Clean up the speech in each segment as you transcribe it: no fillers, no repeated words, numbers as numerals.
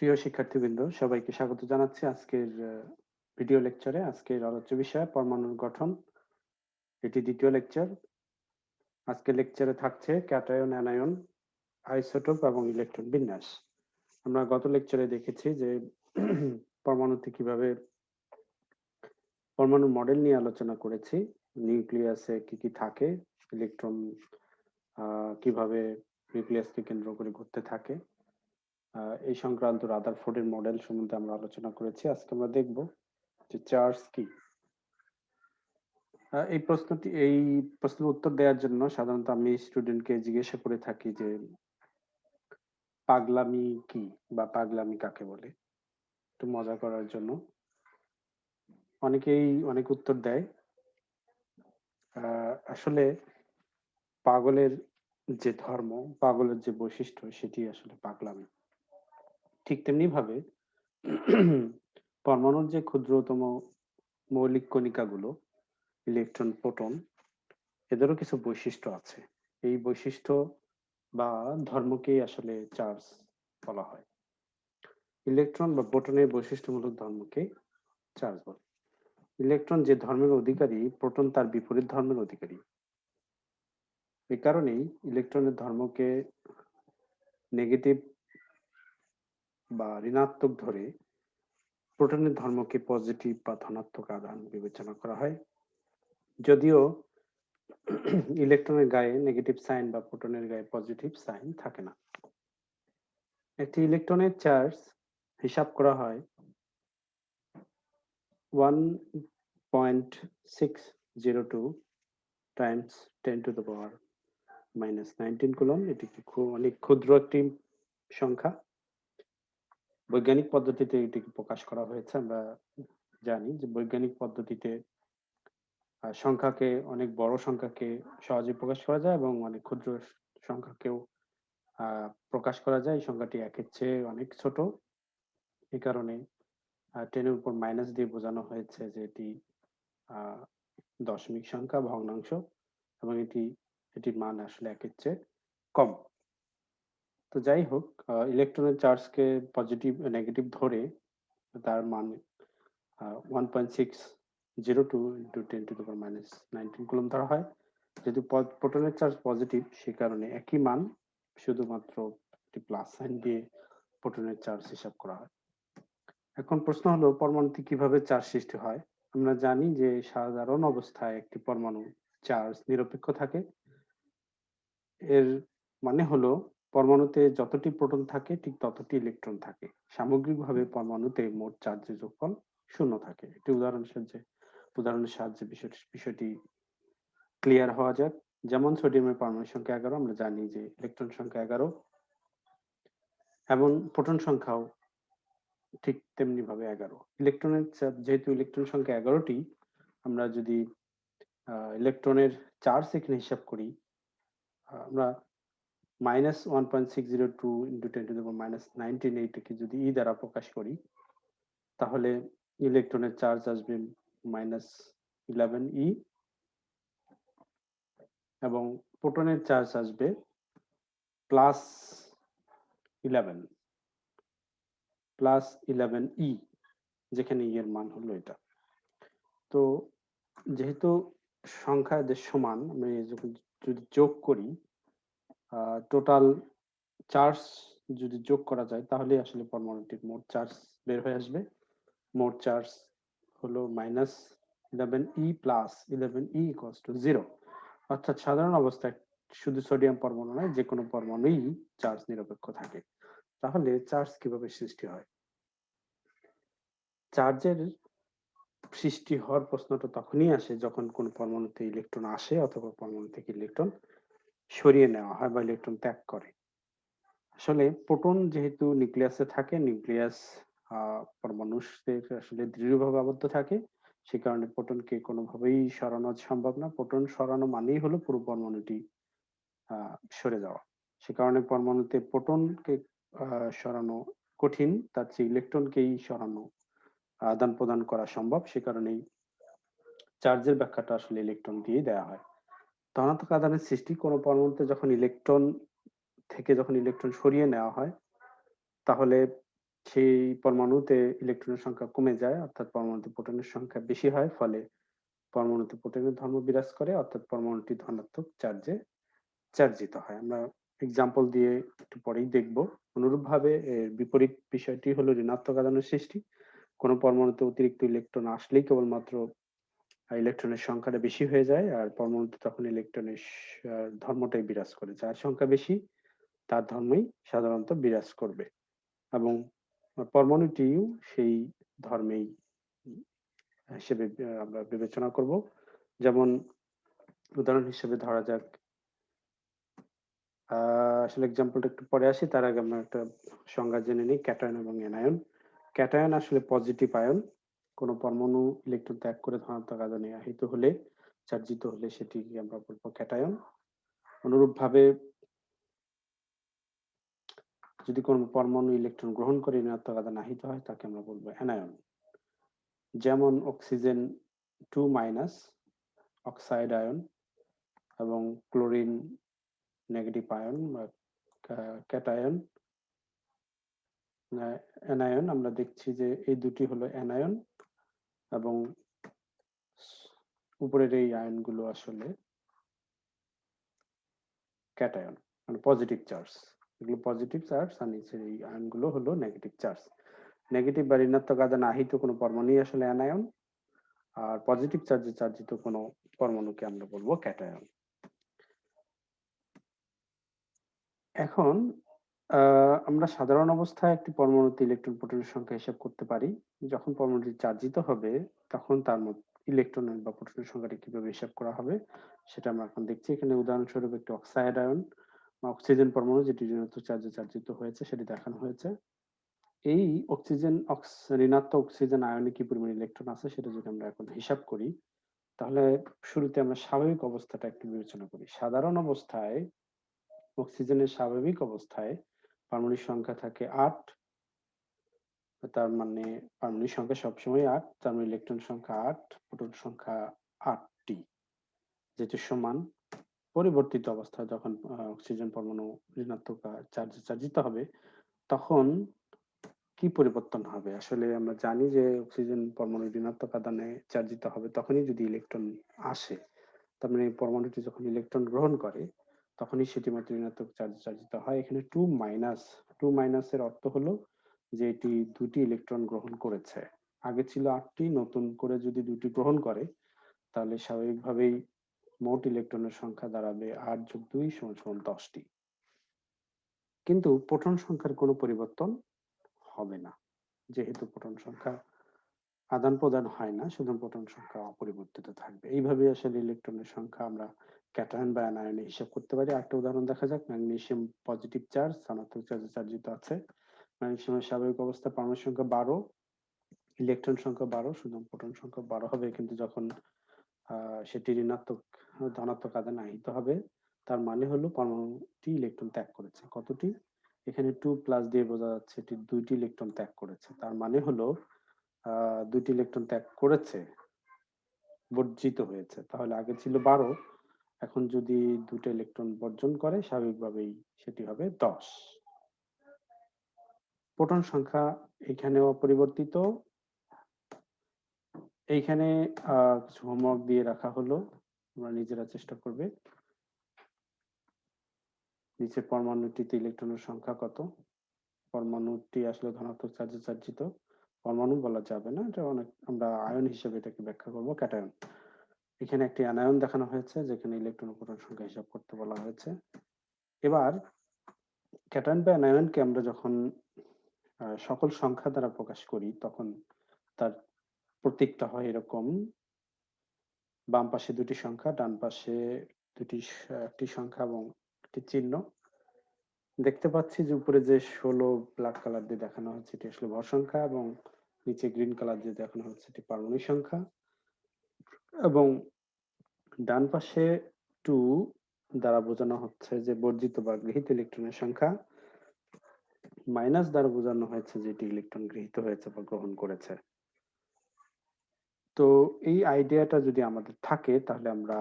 প্রিয় শিক্ষার্থীবৃন্দ, সবাইকে স্বাগত জানাচ্ছি আজকের ভিডিও লেকচারে। আজকের আলোচ্য বিষয় পরমাণুর গঠন। এটি দ্বিতীয় লেকচার। আজকের লেকচারে থাকছে ক্যাটায়ন, অ্যানায়ন, আইসোটোপ এবং ইলেকট্রন বিন্যাস। আমরা গত লেকচারে দেখেছি যে পরমাণুতে কিভাবে পরমাণুর মডেল নিয়ে আলোচনা করেছি। নিউক্লিয়াসে কি কি থাকে, ইলেকট্রন কিভাবে নিউক্লিয়াসকে কেন্দ্র করে ঘুরতে থাকে, এই সংক্রান্ত রাদারফোর্ডের মডেল সম্বন্ধে আমরা আলোচনা করেছি। আজকে আমরা দেখব যে চার্জ কি। এই প্রশ্নের উত্তর দেওয়ার জন্য সাধারণত আমি স্টুডেন্টকে জিজ্ঞাসা করে থাকি যে পাগলামি কি বা পাগলামি কাকে বলে, একটু মজা করার জন্য। অনেকেই অনেক উত্তর দেয়। আসলে পাগলের যে ধর্ম, পাগলের যে বৈশিষ্ট্য, সেটি আসলে পাগলামি। ঠিক তেমনি ভাবে পরমাণুর যে ক্ষুদ্রতম মৌলিক কণিকাগুলো, ইলেকট্রন, প্রোটন, এদেরও কিছু বৈশিষ্ট্য আছে। এই বৈশিষ্ট্য বা ধর্মকেই আসলে চার্জ বলা হয়। ইলেকট্রন বা প্রোটনের বৈশিষ্ট্যমূলক ধর্মকে চার্জ বলে। ইলেকট্রন যে ধর্মের অধিকারী, প্রোটন তার বিপরীত ধর্মের অধিকারী। এ কারণেই ইলেকট্রনের ধর্মকে নেগেটিভ বা ঋণাত্মক ধরে প্রোটনের ধর্মকে পজিটিভ বা ধনাত্মক আধান বিবেচনা করা হয়। যদিও ইলেকট্রনের গায়ে নেগেটিভ সাইন বা প্রোটনের গায়ে পজিটিভ সাইন থাকে না। একটি ইলেকট্রনের চার্জ হিসাব করা হয় 1.602 টাইমস 10⁻⁻19 কুলম। এটি অনেক ক্ষুদ্র একটি সংখ্যা। বৈজ্ঞানিক পদ্ধতিতে এটিকে প্রকাশ করা হয়েছে। আমরা জানি যে বৈজ্ঞানিক পদ্ধতিতে সংখ্যাকে, অনেক বড় সংখ্যাকে সহজে প্রকাশ করা যায় এবং অনেক ক্ষুদ্র সংখ্যাকেও প্রকাশ করা যায়। এই সংখ্যাটি একের চেয়ে অনেক ছোট। এই কারণে 10 এর উপর মাইনাস দিয়ে বোঝানো হয়েছে যে এটি দশমিক সংখ্যা, ভগ্নাংশ, এবং এটির মান আসলে একের চেয়ে কম। তো যাই হোক, ইলেকট্রনের চার্জকে পজিটিভ নেগেটিভ ধরে তার মান 1.602 ইন্টু 10⁻⁻19 কুলম ধরা হয়। যেহেতু প্রোটনের চার্জ পজিটিভ, সে কারণে একই মান, শুধুমাত্র একটি প্লাস সাইন দিয়ে প্রোটনের চার্জ হিসাব করা হয়। এখন প্রশ্ন হলো, পরমাণুতে কিভাবে চার্জ সৃষ্টি হয়। আমরা জানি যে সাধারণ অবস্থায় একটি পরমাণু চার্জ নিরপেক্ষ থাকে। এর মানে হলো পরমাণুতে যতটি প্রোটন থাকে ঠিক ততটি ইলেকট্রন থাকে। সামগ্রিকভাবে পরমাণুতে মোট চার্জের যোগফল 0 থাকে। একটি উদাহরণের সাহায্যে বিষয়টি ক্লিয়ার হওয়া যাক। যেমন সোডিয়ামের পরমাণু সংখ্যা 11, আমরা জানি যে ইলেকট্রন সংখ্যা 11, এবং প্রোটন সংখ্যাও ঠিক তেমনি ভাবে 11। যেহেতু ইলেকট্রন সংখ্যা 11টি, আমরা যদি ইলেকট্রনের চার্জ এখানে হিসাব করি, আমরা -1.602 ইন্টু 10⁻⁻19 এইটাকে যদি ই দ্বারা প্রকাশ করি, তাহলে ইলেকট্রনের চার্জ আসবে -11e এবং প্রোটনের চার্জ আসবে +11e, যেখানে ই এর মান হলো এটা। তো যেহেতু সংখ্যা এদের সমান, আমরা যদি যোগ করি, টোটাল চার্জ যদি যোগ করা যায়, তাহলে আসলে পরমাণুটির মোট চার্জ বের হয়ে আসবে। মোট চার্জ হলো -11e plus 11e equals to 0। অর্থাৎ সাধারণ অবস্থায় শুধু সোডিয়াম পরমাণু নয়, যে কোনো পরমাণুই চার্জ নিরপেক্ষ থাকে। তাহলে চার্জ কিভাবে সৃষ্টি হয়? চার্জের সৃষ্টি হওয়ার প্রশ্নটা তখনই আসে যখন কোন পরমাণুতে ইলেকট্রন আসে অথবা পরমাণু থেকে ইলেকট্রন সরিয়ে নেওয়া হয় বা ইলেকট্রন ত্যাগ করে। আসলে প্রোটন যেহেতু নিউক্লিয়াসে থাকে, নিউক্লিয়াস পরমাণুদের আসলে দৃঢ়ভাবে আবদ্ধ থাকে, সে কারণে প্রোটনকে কোনোভাবেই সরানো সম্ভব না। প্রোটন সরানো মানেই হলো পুরো পরমাণুটি সরে যাওয়া। সে কারণে পরমাণুতে প্রোটনকে সরানো কঠিন, তার চেয়ে ইলেকট্রনকেই সরানো, আদান প্রদান করা সম্ভব। সে কারণেই চার্জের ব্যাখ্যাটা আসলে ইলেকট্রন দিয়ে দেওয়া হয়। ধনাত্মক আধানের সৃষ্টি, কোনো পরমাণুতে যখন ইলেকট্রন সরিয়ে নেওয়া হয়, তাহলে সেই পরমাণুতে ইলেকট্রনের সংখ্যা কমে যায়, অর্থাৎ পরমাণুতে প্রোটনের সংখ্যা বেশি হয়, ফলে পরমাণুতে প্রোটনের ধর্ম বিরাজ করে, অর্থাৎ পরমাণুটি ধনাত্মক চার্জে চার্জিত হয়। আমরা এক্সাম্পল দিয়ে একটু পরেই দেখব। অনুরূপভাবে এর বিপরীত বিষয়টি হলো ঋণাত্মক আধানের সৃষ্টি। কোনো পরমাণুতে অতিরিক্ত ইলেকট্রন আসলেই কেবলমাত্র ইলেকট্রনের সংখ্যাটা বেশি হয়ে যায়, আর পরমাণুতে তখন ইলেকট্রনের ধর্মটাই বিরাজ করে। যার সংখ্যা বেশি তার ধর্মই সাধারণত বিরাজ করবে, এবং পরমাণুটিও সেই ধর্মেই হিসেবে আমরা বিবেচনা করব। যেমন উদাহরণ হিসেবে ধরা যাক, আসলে এক্সাম্পলটা একটু পরে আসি, তার আগে আমরা একটা সংজ্ঞা জেনে নিই ক্যাটায়ন এবং অ্যানায়ন। ক্যাটায়ন আসলে পজিটিভ আয়ন। কোনো পরমাণু ইলেকট্রন ত্যাগ করে ধনাত্মক আধানে আহিত হলে, চার্জিত হলে সেটিকে আমরা বলবো ক্যাটায়ন। অনুরূপভাবে যদি কোনো পরমাণু ইলেকট্রন গ্রহণ করে ঋণাত্মক আধানে আহিত হয় তাকে আমরা বলবো অ্যানায়ন। যেমন অক্সিজেন 2- অক্সাইড আয়ন, এবং ক্লোরিন নেগেটিভ আয়ন বা ক্যাটায়ন। অ্যানায়ন আমরা দেখছি যে এই দুটি হলো অ্যানায়ন, এবং উপরের এই আয়নগুলো আসলে ক্যাটায়ন, মানে পজিটিভ চার্জ। এগুলো পজিটিভ চার্জ, আর নিচের এই আয়নগুলো হলো নেগেটিভ চার্জ। নেগেটিভ বা ঋণাত্মক আধানে আহিত কোনো পরমাণুই আসলে অ্যানায়ন, আর পজিটিভ চার্জে চার্জিত কোনো পরমাণুকে আমরা বলবো ক্যাটায়ন। এখন আমরা সাধারণ অবস্থায় একটি পরমাণুতে ইলেকট্রন প্রোটনের সংখ্যা হিসাব করতে পারি। যখন পরমাণুটি চার্জিত হবে তখন তার মধ্যে ইলেকট্রনের বা প্রোটনের সংখ্যাটি কিভাবে হিসাব করা হবে সেটা আমরা এখন দেখছি। এখানে উদাহরণস্বরূপ একটি অক্সাইড আয়ন বা অক্সিজেন পরমাণু যেটি ঋণাত্মক চার্জে চার্জিত হয়েছে সেটি দেখানো হয়েছে। এই ঋণাত্মক অক্সিজেন আয়নে কি পরিমাণ ইলেকট্রন আছে সেটা যদি আমরা এখন হিসাব করি, তাহলে শুরুতে আমরা স্বাভাবিক অবস্থাটা একটু বিবেচনা করি। সাধারণ অবস্থায় অক্সিজেনের স্বাভাবিক অবস্থায় পারমাণবিক সংখ্যা থাকে 8। তার মানে পারমাণবিক সংখ্যা সবসময় 8, তার মানে ইলেকট্রন সংখ্যা 8, প্রোটন সংখ্যা 8টি, যেটি সমান পরিবর্তিত অবস্থায় যখন অক্সিজেন পরমাণু ঋণাত্মক চার্জে চার্জিত হবে তখন কি পরিবর্তন হবে। আসলে আমরা জানি যে অক্সিজেন পরমাণু ঋণাত্মক আধানে চার্জিত হবে তখনই যদি ইলেকট্রন আসে, তার মানে পরমাণুটি যখন ইলেকট্রন গ্রহণ করে তখনই সেটি মাত্র ঋণাত্মক চার্জে চার্জিত হয়। এখানে 2- এর অর্থ হলো যে এটি দুটি ইলেকট্রন গ্রহণ করেছে। আগে ছিল 8টি, নতুন করে যদি দুটি গ্রহণ করে তাহলে স্বাভাবিকভাবেই মোট ইলেকট্রনের সংখ্যা দাঁড়াবে 8+2 = 10টি। কিন্তু প্রোটন সংখ্যার কোনো পরিবর্তন হবে না, যেহেতু প্রোটন সংখ্যা আদান প্রদান হয় না, শুধু প্রোটন সংখ্যা অপরিবর্তিত থাকবে। এইভাবে আসলে ইলেকট্রনের সংখ্যা আমরা ক্যাটায়ন বা অ্যানায়নে হিসাব করতে পারি। আরেকটা উদাহরণ দেখা যাক। ম্যাগনেসিয়াম পজিটিভ চার্জ ধনাত্মক চার্জে চার্জিত আছে। ম্যাগনেসিয়ামের স্বাভাবিক অবস্থা পারমাণবিক সংখ্যা 12, ইলেকট্রন সংখ্যা 12, শুধু প্রোটন সংখ্যা 12 হবে, কিন্তু যখন সেটি ধনাত্মক আধানে আহিত হবে তার মানে হলো পরমাণুটি ইলেকট্রন ত্যাগ করেছে। কতটি? এখানে 2+ দিয়ে বোঝা যাচ্ছে এটি 2টি ইলেকট্রন ত্যাগ করেছে। তার মানে হলো 2টি ইলেকট্রন ত্যাগ করেছে, বর্জিত হয়েছে। তাহলে আগে ছিল 12, এখন যদি 2টা ইলেকট্রন বর্জন করে স্বাভাবিকভাবেই সেটি হবে 10। প্রোটন সংখ্যা এখানেও অপরিবর্তিত। এইখানে কিছু হোমওয়ার্ক দিয়ে রাখা হলো, তোমরা নিজেরা চেষ্টা করবে। নিচের পরমাণুটিতে ইলেকট্রনের সংখ্যা কত? পরমাণুটি আসলে ধনাত্মক চার্জে চার্জিত। পরমাণু বলা যাবে না, এটা অনেক আমরা আয়ন হিসেবে এটাকে ব্যাখ্যা করব, ক্যাটায়ন। এখানে একটি অ্যানায়ন দেখানো হয়েছে যেখানে ইলেকট্রন ও প্রোটন সংখ্যা হিসাব করতে বলা হয়েছে। এবার ক্যাটায়ন বা অ্যানায়নকে আমরা যখন সকল সংখ্যা দ্বারা প্রকাশ করি তখন তার প্রতীকটা হয় এরকম। বাম পাশে দুটি সংখ্যা, ডান পাশে একটি সংখ্যা এবং একটি চিহ্ন। দেখতে পাচ্ছি যে উপরে যে 16 ব্ল্যাক কালার দিয়ে দেখানো হচ্ছে এটি আসলে ভর সংখ্যা, এবং নিচে গ্রিন কালার দিয়ে দেখানো হচ্ছে এটি পারমাণবিক সংখ্যা, এবং ডান পাশে 2 দ্বারা বোঝানো হচ্ছে যে বর্জিত বা গৃহীত ইলেকট্রনের সংখ্যা, মাইনাস দ্বারা বোঝানো হয়েছে যে এটি ইলেকট্রন গৃহীত হয়েছে বা গ্রহণ করেছে। তো এই আইডিয়াটা যদি আমাদের থাকে তাহলে আমরা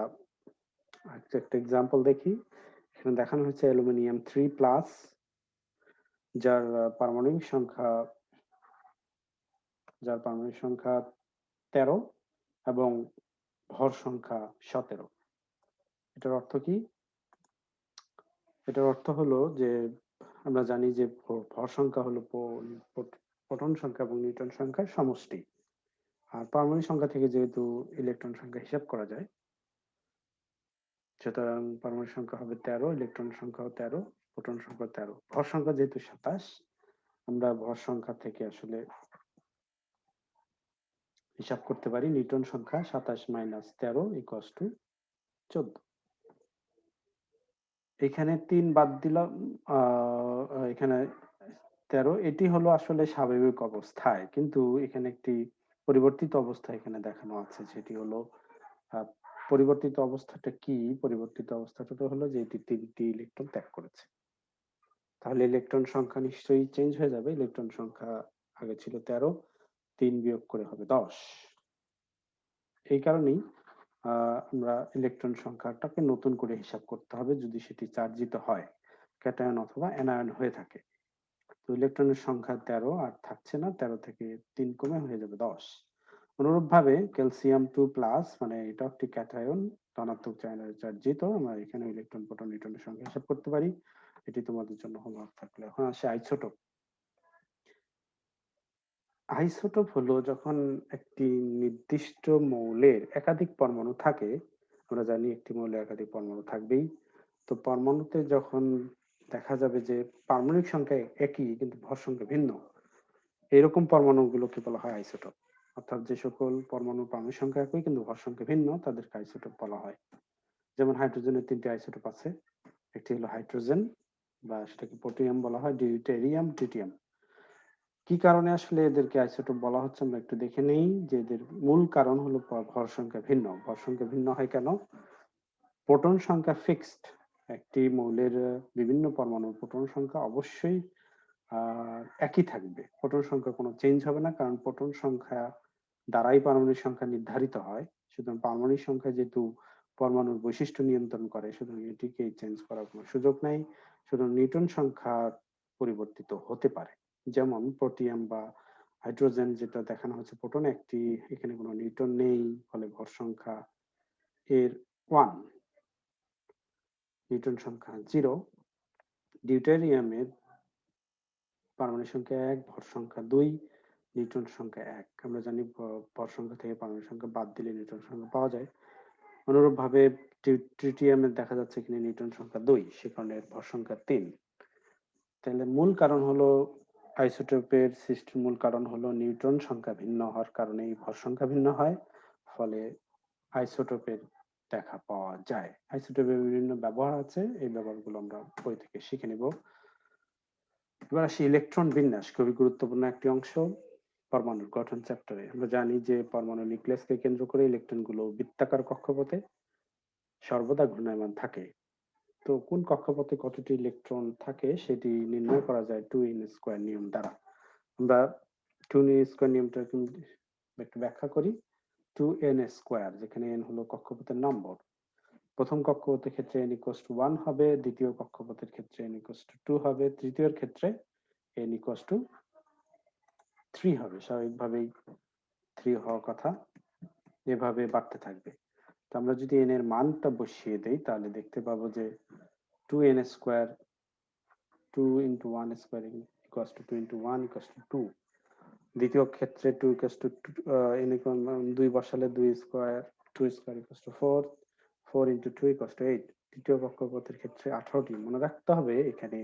একটা এক্সাম্পল দেখি। এখানে দেখানো হচ্ছে অ্যালুমিনিয়াম 3+, যার পারমাণবিক সংখ্যা যার পারমাণবিক সংখ্যা 13 এবং ভর সংখ্যা 17। এটার অর্থ কি? এটার অর্থ হলো যে আমরা জানি যে ভর সংখ্যা হলো প্রোটন সংখ্যা এবং নিউট্রন সংখ্যার সমষ্টি। আর পারমাণবিক সংখ্যা থেকে যেহেতু ইলেকট্রন সংখ্যা হিসাব করা যায়, সুতরাং পারমাণবিক সংখ্যা হবে 13, ইলেকট্রন সংখ্যাও 13, প্রোটন সংখ্যা 13। ভর সংখ্যা যেহেতু 27, আমরা ভর সংখ্যা থেকে আসলে হিসাব করতে পারি নিউট্রন সংখ্যা 27 মাইনাস 13 ইকুয়ালস টু 14। এখানে 3 বাদ দিলাম, এখানে 13, এটি হলো আসলে স্বাভাবিক অবস্থায়, কিন্তু এখানে একটি পরিবর্তিত অবস্থা এখানে দেখানো আছে, সেটি হলো আহ, পরিবর্তিত অবস্থাটা কি? পরিবর্তিত অবস্থাটা তো হলো যে এটি 3টি ইলেকট্রন ত্যাগ করেছে। তাহলে ইলেকট্রন সংখ্যা নিশ্চয়ই চেঞ্জ হয়ে যাবে। ইলেকট্রন সংখ্যা আগে ছিল 13, 3 বিয়োগ করে হবে 10। এই কারণেই আমরা ইলেকট্রন সংখ্যাটাকে নতুন করে হিসাব করতে হবে যদি সেটি চার্জিত হয়, ক্যাটায়ন অথবা অ্যানায়ন হয়ে থাকে। তো ইলেকট্রনের সংখ্যা 13 আর থাকছে না, 13 থেকে 3 কমে হয়ে যাবে 10। অনুরূপভাবে ক্যালসিয়াম 2+, মানে এটা একটি ক্যাটায়ন, ধনাত্মক চার্জিত। আমরা এখানে ইলেকট্রন, প্রোটন, নিউট্রনের সংখ্যা হিসাব করতে পারি। এটি তোমাদের জন্য হোমওয়ার্ক থাকলে। এখন আসে আইসোটোপ। আইসোটোপ হলো যখন একটি নির্দিষ্ট মৌলের একাধিক পরমাণু থাকে। আমরা জানি একটি মৌলে একাধিক পরমাণু থাকবেই। তো পরমাণুতে যখন দেখা যাবে যে পারমাণবিক সংখ্যা একই কিন্তু ভর সংখ্যা ভিন্ন, এরকম পরমাণুগুলোকে বলা হয় আইসোটোপ। অর্থাৎ যে সকল পরমাণুর পারমাণবিক সংখ্যা একই কিন্তু ভর সংখ্যা ভিন্ন, তাদেরকে আইসোটোপ বলা হয়। যেমন হাইড্রোজেনের 3টি আইসোটোপ আছে। একটি হলো হাইড্রোজেন, বা সেটাকে প্রোটিয়াম বলা হয়, ডিউটেরিয়াম, ট্রিটিয়াম। কি কারণে আসলে এদেরকে আইসোটোপ বলা হচ্ছে আমরা একটু দেখে নেই। যে এদের মূল কারণ হলো ভর সংখ্যা ভিন্ন। ভর সংখ্যা ভিন্ন হয় কেন? প্রোটন সংখ্যা ফিক্সড। একটি মৌলের বিভিন্ন পরমাণুর প্রোটন সংখ্যা অবশ্যই একই থাকবে। প্রোটন সংখ্যা কোনো চেঞ্জ হবে না, কারণ প্রোটন সংখ্যা দ্বারাই পারমাণবিক সংখ্যা নির্ধারিত হয়। সুতরাং পারমাণবিক সংখ্যা যেহেতু পরমাণুর বৈশিষ্ট্য নিয়ন্ত্রণ করে, সুতরাং এটিকে চেঞ্জ করার কোনো সুযোগ নাই। সুতরাং নিউটন সংখ্যা পরিবর্তিত হতে পারে। যেমন প্রোটিয়াম বা হাইড্রোজেন, যেটা দেখানো হচ্ছে প্রোটন একটি, এখানে কোনো নিউটন নেই, ফলে ভর সংখ্যা এর 1, নিউটন সংখ্যা 0। ডিউটেরিয়ামের পারমাণবিক সংখ্যা 1, ভর সংখ্যা 2, নিউটন সংখ্যা 1। আমরা জানি ভর সংখ্যা থেকে পারমাণবিক সংখ্যা বাদ দিলে নিউটন সংখ্যা পাওয়া যায়। অনুরূপভাবে ট্রিটিয়ামের দেখা যাচ্ছে এখানে নিউটন সংখ্যা 2, সে কারণে এর ভর সংখ্যা 3। তাহলে মূল কারণ হলো আইসোটোপের সৃষ্টির মূল কারণ হলো নিউট্রন সংখ্যা ভিন্ন হওয়ার কারণে ভর সংখ্যা ভিন্ন হয়, ফলে আইসোটোপের দেখা পাওয়া যায়। আইসোটোপের বিভিন্ন ব্যবহার আছে, এই ব্যবহারগুলো আমরা বই থেকে শিখে নিব। এবার আসি ইলেকট্রন বিন্যাস, খুবই গুরুত্বপূর্ণ একটি অংশ পরমাণুর গঠন চ্যাপ্টারে। আমরা জানি যে পরমাণু নিউক্লিয়াসকে কেন্দ্র করে ইলেকট্রনগুলো বৃত্তাকার কক্ষপথে সর্বদা ঘূর্ণায়মান থাকে। তো কোন কক্ষপথে কতটি ইলেকট্রন থাকে সেটি নির্ণয় করা যায় 2n স্কয়ার নিয়ম দ্বারা। আমরা 2n স্কয়ার নিয়মটা একটু ব্যাখ্যা করি। 2n স্কয়ার, যেখানে n হলো কক্ষপথের নম্বর। প্রথম কক্ষপথের ক্ষেত্রে n equals to 1 হবে, দ্বিতীয় কক্ষপথের ক্ষেত্রে n equals to 2 হবে, তৃতীয়ের ক্ষেত্রে n equals to 3 হবে। স্বাভাবিকভাবেই 3 হওয়ার কথা, এভাবে বাড়তে থাকবে। তো আমরা যদি n এর মানটা বসিয়ে দেই তাহলে দেখতে পাবো যে 2n square 2 into 1 square equals to 2 into 1 equals to 2। দ্বিতীয় ক্ষেত্রে 2 equals to n equal 2 বসালে 2 square 2 square equals to 4, 4 into 2 equals to 8। তৃতীয় কক্ষপথের ক্ষেত্রে 18টি। মনে রাখতে হবে এখানে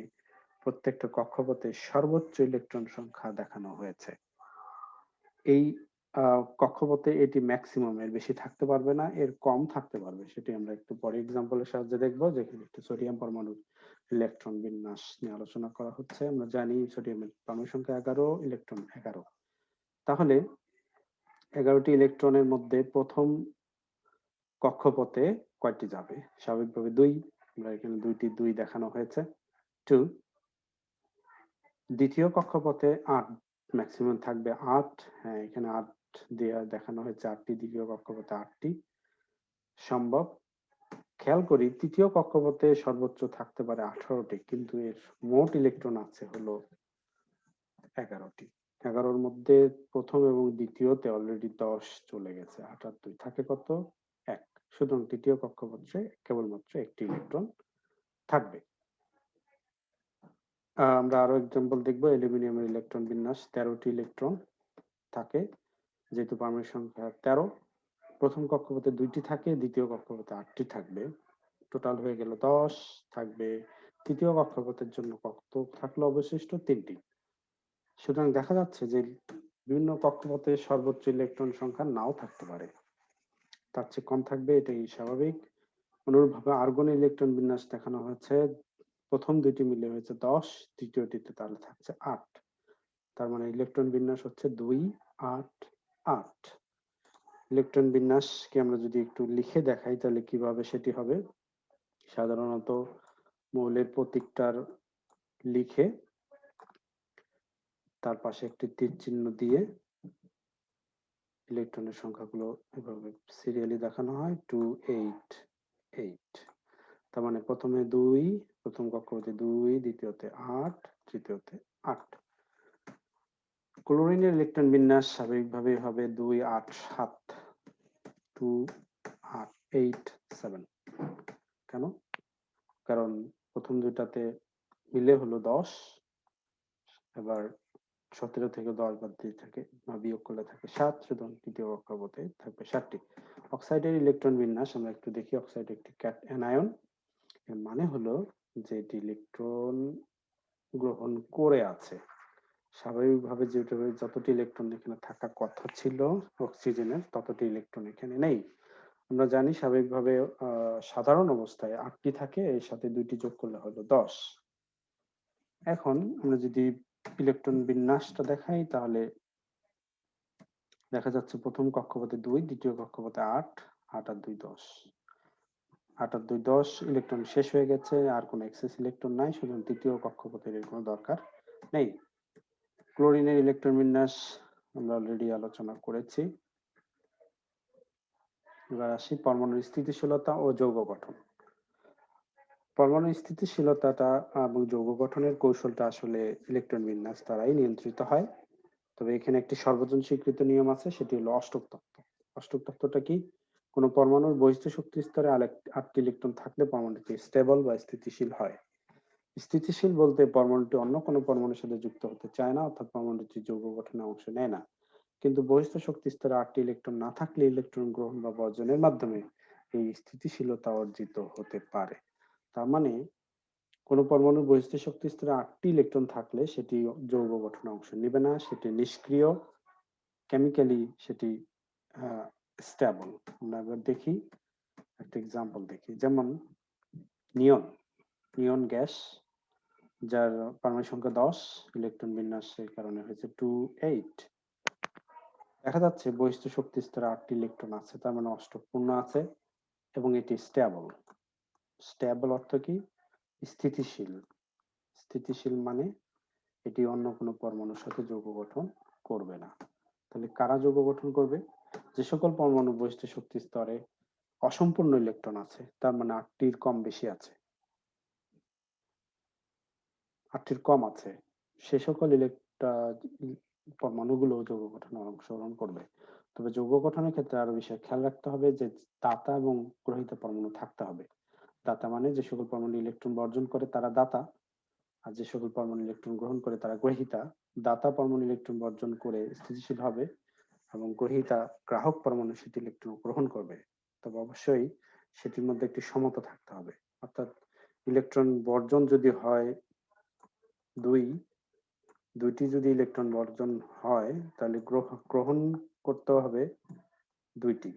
প্রত্যেকটা কক্ষপথে সর্বোচ্চ ইলেকট্রন সংখ্যা দেখানো হয়েছে। এই কক্ষপথে এটি ম্যাক্সিমাম, এর বেশি থাকতে পারবে না, এর কম থাকতে পারবে। সেটি আমরা একটু পরে এক্সাম্পলের সাহায্যে দেখবো, যেখানে একটু সোডিয়াম পরমাণুর ইলেকট্রন বিন্যাস নিয়ে আলোচনা করা হচ্ছে। আমরা জানি সোডিয়ামের পারমাণবিক সংখ্যা 11, ইলেকট্রন 11। তাহলে 11টি ইলেকট্রনের মধ্যে প্রথম কক্ষপথে কয়টি যাবে? স্বাভাবিকভাবে 2। আমরা এখানে 2টি 2 দেখানো হয়েছে, 2। দ্বিতীয় কক্ষপথে 8, ম্যাক্সিমাম থাকবে 8। হ্যাঁ, এখানে 8 দেয়া দেখানো হয়েছে, 8টি দ্বিতীয় কক্ষপথে 8টি সম্ভব। খেয়াল করি তৃতীয় কক্ষপথে সর্বোচ্চ থাকতে পারে 18টি, কিন্তু এর মোট ইলেকট্রন আছে হলো 11টি। 11-র মধ্যে প্রথম এবং দ্বিতীয়তে অলরেডি 10 চলে গেছে, 78 থাকে কত? 1। সুতরাং তৃতীয় কক্ষপথে কেবলমাত্র একটি ইলেকট্রন থাকবে। আমরা আরো এক্সাম্পল দেখবো। অ্যালুমিনিয়ামের ইলেকট্রন বিন্যাস 13টি ইলেকট্রন থাকে, যেহেতু পারমাণবিক সংখ্যা 13, প্রথম কক্ষপথে 2টি থাকে, দ্বিতীয় কক্ষপথে 8টি থাকবে, টোটাল হয়ে গেল 10 থাকবে। তৃতীয় কক্ষপথের জন্য কত থাকলো অবশিষ্ট? 3টি। সুতরাং দেখা যাচ্ছে যে বিভিন্ন কক্ষপথে সর্বোচ্চ ইলেকট্রন সংখ্যা নাও থাকতে পারে, তার চেয়ে কম থাকবে, এটাই স্বাভাবিক। অনুরূপভাবে আর্গনের ইলেকট্রন বিন্যাস দেখানো হয়েছে, প্রথম দুইটি মিলে হয়েছে 10, তৃতীয়টিতে তাহলে থাকছে 8। তার মানে ইলেকট্রন বিন্যাস হচ্ছে 2, 8, 8। ইলেকট্রন বিন্যাসকে আমরা যদি একটু লিখে দেখাই তাহলে কিভাবে সেটি হবে? সাধারণত মৌলের প্রতীকটার লিখে তার পাশে একটি তীর চিহ্ন দিয়ে ইলেকট্রনের সংখ্যাগুলো এভাবে সিরিয়ালি দেখানো হয়, 2, 8, 8। তার মানে প্রথমে 2, প্রথম কক্ষপথে 2, দ্বিতীয়তে 8, তৃতীয়তে 8। ক্লোরিনের ইলেকট্রন বিন্যাস স্বাভাবিকভাবে হবে 2, 8, 7, 2, 8, 8, 7। কেন? কারণ প্রথম দুইটাতে মিলে হলো 10, এবার 17 থেকে 10 বাদ দিয়ে থাকে বা বিয়োগ করলে থাকে 7, সুতরাং তৃতীয় কক্ষপথে থাকবে 7টি। অক্সাইডের ইলেকট্রন বিন্যাস আমরা একটু দেখি। অক্সাইড একটি অ্যানায়ন, এর মানে হলো যে এটি ইলেকট্রন গ্রহণ করে আছে। স্বাভাবিকভাবে যতটি ইলেকট্রন এখানে থাকার কথা ছিল অক্সিজেনের, ততটি ইলেকট্রন এখানে নেই। আমরা জানি স্বাভাবিকভাবে সাধারণ অবস্থায় 8টি থাকে, এর সাথে 2টি যোগ করলে হলো 10। এখন আমরা যদি ইলেকট্রন বিন্যাসটা দেখাই তাহলে দেখা যাচ্ছে প্রথম কক্ষপথে 2, দ্বিতীয় কক্ষপথে 8, 8 আর 2, 10। 8 আর 2, 10, ইলেকট্রন শেষ হয়ে গেছে, আর কোনো এক্সেস ইলেকট্রন নাই, সুতরাং তৃতীয় কক্ষপথের এর কোনো দরকার নেই। ক্লোরিনের ইলেকট্রন বিন্যাস আমরা অলরেডি আলোচনা করেছি। এবার আসি পরমাণুর স্থিতিশীলতা ও যৌগ গঠন। পরমাণুর স্থিতিশীলতাটা এবং যৌগ গঠনের কৌশলটা আসলে ইলেকট্রন বিন্যাস দ্বারাই নিয়ন্ত্রিত হয়। তবে এখানে একটি সর্বজন স্বীকৃত নিয়ম আছে, সেটি হলো অষ্টক তত্ত্ব। অষ্টক তত্ত্বটা কি? কোনো পরমাণুর বহিস্থ শক্তি স্তরে 8টি ইলেকট্রন থাকলে পরমাণুটি স্টেবল বা স্থিতিশীল হয়। স্থিতিশীল বলতে পরমাণুটি অন্য কোনো পরমাণুর সাথে যুক্ত হতে চায় না, অর্থাৎ পরমাণুটি যৌগ গঠনে অংশ নেয় না। কিন্তু বহিস্থ শক্তি স্তরে 8টি ইলেকট্রন না থাকলে ইলেকট্রন গ্রহণ বা বর্জনের মাধ্যমে এই স্থিতিশীলতা অর্জিত হতে পারে। তার মানে কোনো পরমাণুর বহিস্থ শক্তি স্তরে 8টি ইলেকট্রন থাকলে সেটি যৌগ গঠনে অংশ নেবে না, সেটি নিষ্ক্রিয়, কেমিক্যালি সেটি স্টেবল। আমরা এবার দেখি, একটা এক্সাম্পল দেখি। যেমন নিয়ন, নিয়ন গ্যাস, যার পারমাণবিক সংখ্যা 10, ইলেকট্রন বিন্যাসের কারণে হয়েছে 2, 8। দেখা যাচ্ছে বহিস্থ শক্তি স্তরে 8টি ইলেকট্রন আছে, তার মানে অষ্টক পূর্ণ আছে এবং এটি স্টেবল। স্টেবল অর্থ কি? স্থিতিশীল। স্থিতিশীল মানে এটি অন্য কোনো পরমাণুর সাথে যৌগ গঠন করবে না। তাহলে কারা যৌগ গঠন করবে? যে সকল পরমাণু বহিস্থ শক্তি স্তরে অসম্পূর্ণ ইলেকট্রন আছে, তার মানে 8টির কম বেশি আছে, 8টির কম আছে, সে সকল পরমাণুগুলো যৌগ গঠনে অংশগ্রহণ করবে। তবে যৌগ গঠনের ক্ষেত্রে আরো বিষয় খেয়াল রাখতে হবে যে দাতা এবং গ্রহীতা পরমাণু থাকতে হবে। দাতা মানে যে সকল পরমাণু ইলেকট্রন বর্জন করে তারা দাতা, আর যে সকল পরমাণু ইলেকট্রন গ্রহণ করে তারা গ্রহীতা। দাতা পরমাণু ইলেকট্রন বর্জন করে স্থিতিশীল হবে এবং গ্রহীতা গ্রাহক পরমাণু সেটি ইলেকট্রন গ্রহণ করবে। তবে অবশ্যই সেটির মধ্যে একটি সমতা থাকতে হবে, অর্থাৎ ইলেকট্রন বর্জন যদি হয় 2, 2টি যদি ইলেকট্রন বর্জন হয় তাহলে গ্রহণ করতে হবে 2টি,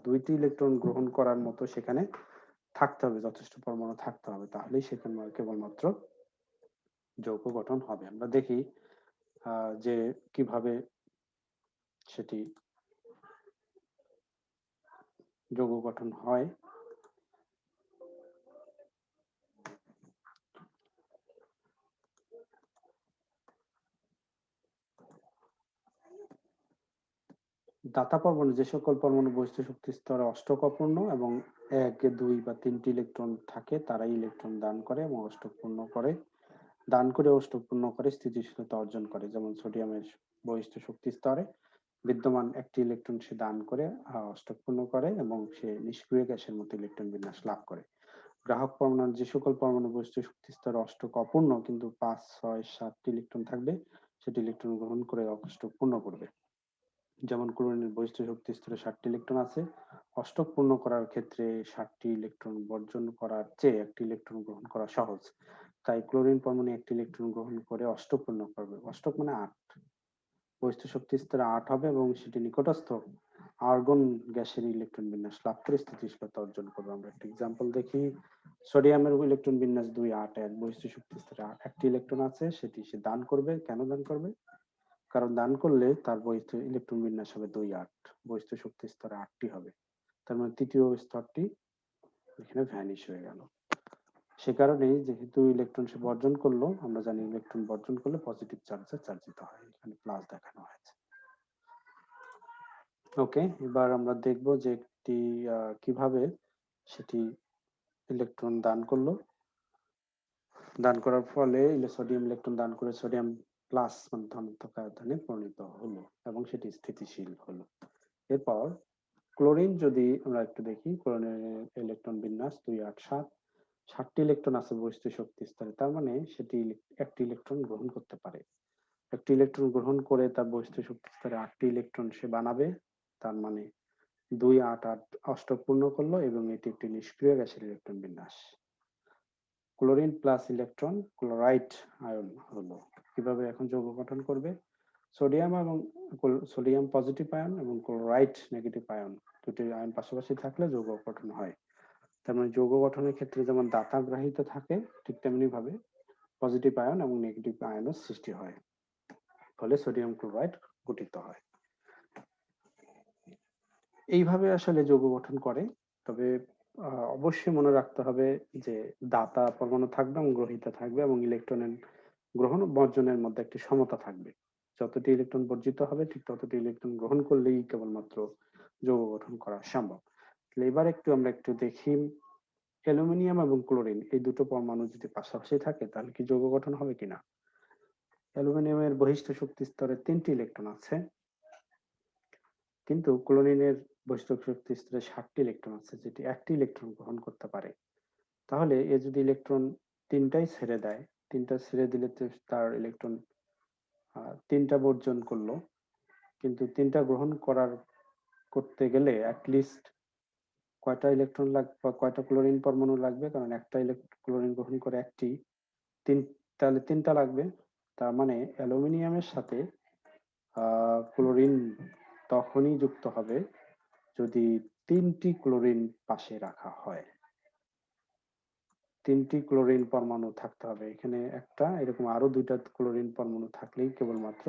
2টি ইলেকট্রন গ্রহণ করার মতো সেখানে থাকতে হবে, যথেষ্ট পরমাণু থাকতে হবে, তাহলেই সেখানে কেবলমাত্র যৌগ গঠন হবে। আমরা দেখি যে কিভাবে সেটি যৌগ গঠন হয়। দাতা পরমাণু যে সকল পরমাণু বহিস্থ শক্তি স্তরে অষ্টক অপূর্ণ এবং 1, 2 বা 3টি ইলেকট্রন থাকে, তারাই ইলেকট্রন দান করে এবং অষ্টক পূর্ণ করে। দান করে অষ্টকপূর্ণ করে স্থিতিশীলতা অর্জন করে। যেমন সোডিয়ামের বহিষ্ঠ শক্তি স্তরে বিদ্যমান একটি ইলেকট্রন সে দান করে অষ্টকপূর্ণ করে এবং সে নিষ্ক্রিয় গ্যাসের মতো ইলেকট্রন বিন্যাস লাভ করে। গ্রাহক পরমাণুর যে সকল পরমাণু বহিষ্ঠ শক্তি স্তরে অষ্টক অপূর্ণ কিন্তু 5, 6, 7টি ইলেকট্রন থাকবে, সেটি ইলেকট্রন গ্রহণ করে অষ্টক পূর্ণ করবে। যেমন ক্লোরিনের বহিষ্ঠ শক্তি স্তরে 7টি ইলেকট্রন আছে, অষ্টক পূর্ণ করার ক্ষেত্রে 7টি ইলেকট্রন বর্জন করার চেয়ে একটি ইলেকট্রন গ্রহণ করা সহজ। তাই ক্লোরিন পরমাণু একটি ইলেকট্রন গ্রহণ করে অষ্টক পূর্ণ করবে। অষ্টক মানে 8, বহিষ্ঠ শক্তি স্তরে 8 হবে এবং সেটি নিকটস্থ আর্গন গ্যাসের ইলেকট্রন বিন্যাস লাভ করে স্থিতিশীলতা অর্জন করবে। আমরা একটা এক্সাম্পল দেখি। সোডিয়ামের ইলেকট্রন বিন্যাস 2, 8, 1, বহিষ্ঠ শক্তি স্তরে একটি ইলেকট্রন আছে, সেটি সে দান করবে। কেন দান করবে? কারণ দান করলে তার বহিষ্ঠ ইলেকট্রন বিন্যাস হবে 2, 8, বহিষ্ঠ শক্তি স্তরে 8টি হবে। তার মানে তৃতীয় স্তরটি এখানে ভ্যানিশ হয়ে গেল। সে কারণেই যেহেতু ইলেকট্রন সে বর্জন করলো, আমরা জানি ইলেকট্রন বর্জন করলে পজিটিভ চার্জে চার্জিত হয়। এখানে প্লাস দেখানো হয়েছে। ওকে, এবার আমরা দেখব যে একটি কিভাবে সেটি ইলেকট্রন দান করলো। দান করার ফলে সোডিয়াম ইলেকট্রন দান করে সোডিয়াম প্লাস মানে ধনাত্মক আয়তনে পরিণত হলো এবং সেটি স্থিতিশীল হলো। এরপর ক্লোরিন যদি আমরা একটু দেখি, ক্লোরিনের ইলেকট্রন বিন্যাস 2, 8, 7, 7টি ইলেকট্রন আছে বহিষ্ঠ শক্তি স্তরে। তার মানে সেটি একটি ইলেকট্রন গ্রহণ করতে পারে। একটি ইলেকট্রন গ্রহণ করে তার বহিষ্ঠ শক্তি স্তরে 8টি ইলেকট্রন সে বানাবে। তার মানে 2, 8, 8 অষ্টক পূর্ণ করলো এবং এটি একটি নিষ্ক্রিয় গ্যাসের ইলেকট্রন বিন্যাস। Chlorine plus electron chloride ion হলো। কিভাবে এখন যৌগ গঠন করবে? সোডিয়াম এবং সোডিয়াম পজিটিভ আয়ন এবং ক্লোরাইড নেগেটিভ আয়ন, দুটি আয়ন পাশাপাশি থাকলে যৌগ গঠন হয়। তার মানে যৌগ গঠনের ক্ষেত্রে যেমন দাতা গ্রাহিত থাকে, ঠিক তেমনি ভাবে পজিটিভ আয়ন এবং নেগেটিভ আয়নও সৃষ্টি হয়, ফলে সোডিয়াম ক্লোরাইড গঠিত হয়। এইভাবে আসলে যৌগ গঠন করে। তবে অবশ্যই মনে রাখতে হবে যে দাতা পরমাণু থাকবে এবং গ্রহীতা থাকবে এবং ইলেকট্রনের গ্রহণ ও বর্জনের মধ্যে একটি সমতা থাকবে। যতটি ইলেকট্রন বর্জিত হবে ঠিক ততটি ইলেকট্রন গ্রহণ করলেই কেবলমাত্র যৌগ গঠন করা সম্ভব। এবার আমরা একটু দেখি অ্যালুমিনিয়াম এবং ক্লোরিন এই দুটো পরমাণু যদি পাশাপাশি থাকে তাহলে কি যৌগ গঠন হবে কিনা। অ্যালুমিনিয়ামের বহিষ্ঠ শক্তি স্তরে 3টি ইলেকট্রন আছে, কিন্তু ক্লোরিনের বহিষ্ঠ শক্তি স্তরে 7টি ইলেকট্রন আছে, যেটি একটি ইলেকট্রন গ্রহণ করতে পারে। তাহলে এ যদি ইলেকট্রন 3টাই ছেড়ে দেয়, 3টা ছেড়ে দিলে তার ইলেকট্রন 3টা বর্জন করলো, কিন্তু 3টা গ্রহণ করতে গেলে অ্যাটলিস্ট কয়টা ইলেকট্রন লাগবে বা কয়টা ক্লোরিন পরমাণু লাগবে? কারণ একটা ক্লোরিন গ্রহণ করে একটি, তাহলে 3টা লাগবে। তার মানে অ্যালুমিনিয়ামের সাথে ক্লোরিন তখনই যুক্ত হবে যদি 3টি ক্লোরিন পাশে রাখা হয়। 3টি ক্লোরিন পরমাণু থাকতে হবে। এখানে একটা, এরকম আরো 2টা ক্লোরিন পরমাণু থাকলেই কেবলমাত্র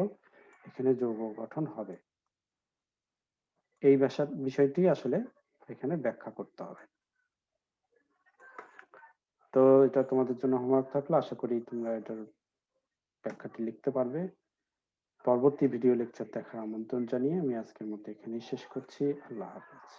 এখানে যৌগ গঠন হবে। এই বিষয়টি আসলে এখানে ব্যাখ্যা করতে হবে। তো এটা তোমাদের জন্য হোমওয়ার্ক থাকলো। আশা করি তোমরা এটার ব্যাখ্যাটি লিখতে পারবে। পরবর্তী ভিডিও লেকচার দেখার আমন্ত্রণ জানিয়ে আমি আজকের মতো এখানেই শেষ করছি। আল্লাহ হাফেজ।